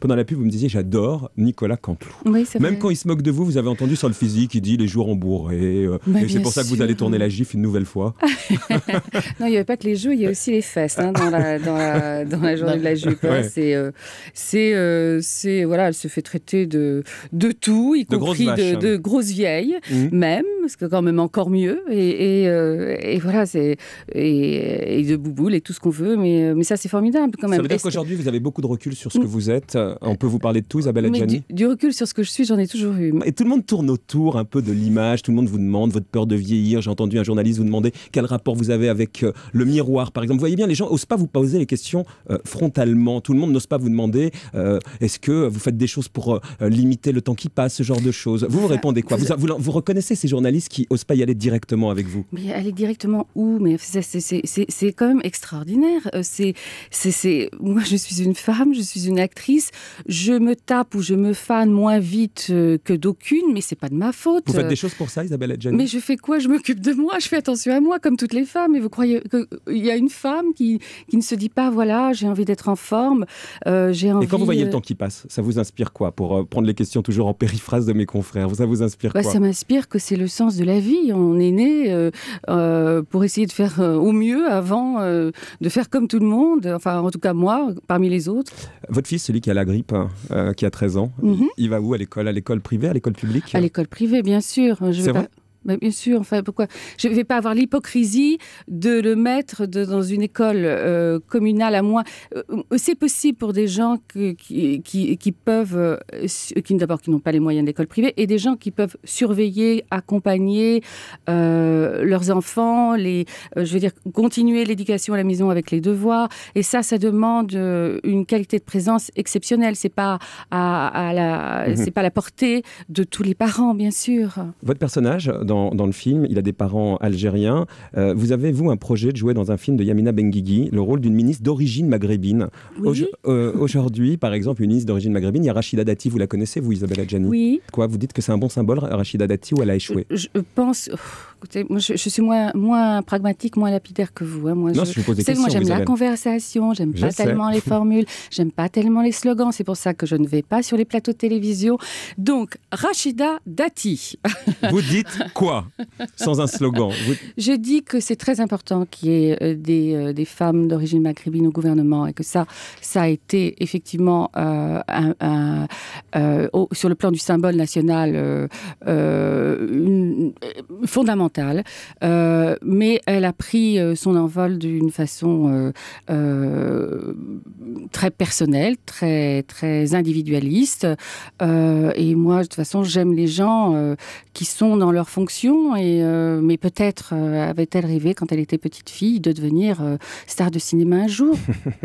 pendant la pub, vous me disiez, j'adore Nicolas Canteloup. Oui, c'est Même vrai. quand il se moque de vous, vous avez entendu sur le physique, il dit les jours embourrés. Et c'est pour ça que vous allez tourner la gifle une nouvelle fois. Non, il n'y avait pas que les joues, il y a aussi les fesses dans la journée de la jupe. Ouais. Voilà, elle se fait traiter de tout, y compris de grosses vieilles, même, parce que quand même encore mieux. Et voilà, et de bouboule et tout ce qu'on veut, mais ça c'est formidable quand même. Ça veut dire qu'aujourd'hui vous avez beaucoup de recul sur ce que vous êtes. On peut vous parler de tout, Isabelle Adjani. Du recul sur ce que je suis, j'en ai toujours eu. Et tout le monde tourne autour un peu de l'image, tout le monde vous demande votre peur de vieillir. J'ai entendu un journaliste vous demander quel rapport vous avez avec le miroir, par exemple. Vous voyez bien, les gens n'osent pas vous poser les questions frontalement. Tout le monde n'ose pas vous demander est-ce que vous faites des choses pour limiter le temps qui passe, ce genre de choses. Vous répondez quoi? Vous reconnaissez ces journalistes qui n'osent pas y aller directement avec vous? Mais aller directement où? Mais c'est quand même extraordinaire. Moi, je suis une femme, je suis une actrice. Je me tape ou je me fane moins vite que d'aucune, mais c'est pas de ma faute. Vous faites des choses pour ça, Isabelle Adjani? Mais je fais quoi? Je m'occupe de moi, je fais attention à moi, comme toutes les femmes. Et vous croyez qu'il y a une femme qui ne se dit pas, voilà, j'ai envie d'être en forme, j'ai envie... Et quand vous voyez le temps qui passe, ça vous inspire quoi? Pour prendre les questions toujours en périphrase de mes confrères, ça vous inspire quoi? Ça m'inspire que c'est le sens de la vie. On est né pour essayer de faire au mieux avant de faire comme tout le monde. Enfin, en tout cas, moi, parmi les autres. Votre fils, celui qui a la grippe, qui a 13 ans, il va où à l'école? À l'école privée, à l'école publique? À l'école privée, bien sûr. C'est vrai? Ben bien sûr, enfin, pourquoi? Je ne vais pas avoir l'hypocrisie de le mettre dans une école communale à moi. C'est possible pour des gens qui peuvent, d'abord qui n'ont pas les moyens de l'école privée, et des gens qui peuvent surveiller, accompagner leurs enfants, je veux dire, continuer l'éducation à la maison avec les devoirs. Et ça demande une qualité de présence exceptionnelle. C'est pas c'est pas à la portée de tous les parents, bien sûr. Votre personnage, dans le film, il a des parents algériens. Vous avez, vous, un projet de jouer dans un film de Yamina Benguigui, le rôle d'une ministre d'origine maghrébine. Oui. Aujourd'hui, par exemple, une ministre d'origine maghrébine, il y a Rachida Dati, vous la connaissez, vous, Isabelle Adjani? Oui. Quoi, vous dites que c'est un bon symbole, Rachida Dati, ou elle a échoué? Je pense... écoutez, moi, je suis moins pragmatique, moins lapidaire que vous. Hein. Je vous pose des questions, moi, j'aime Isabelle. La conversation, j'aime pas tellement les formules, j'aime pas tellement les slogans. C'est pour ça que je ne vais pas sur les plateaux de télévision. Donc, Rachida Dati. Vous dites quoi? Sans un slogan. Je dis que c'est très important qu'il y ait des femmes d'origine maghrébine au gouvernement, et que ça a été effectivement sur le plan du symbole national fondamental. Mais elle a pris son envol d'une façon très personnelle, très, très individualiste. Et moi, de toute façon, j'aime les gens qui sont dans leur fonction, mais peut-être avait-elle rêvé, quand elle était petite fille, de devenir star de cinéma un jour.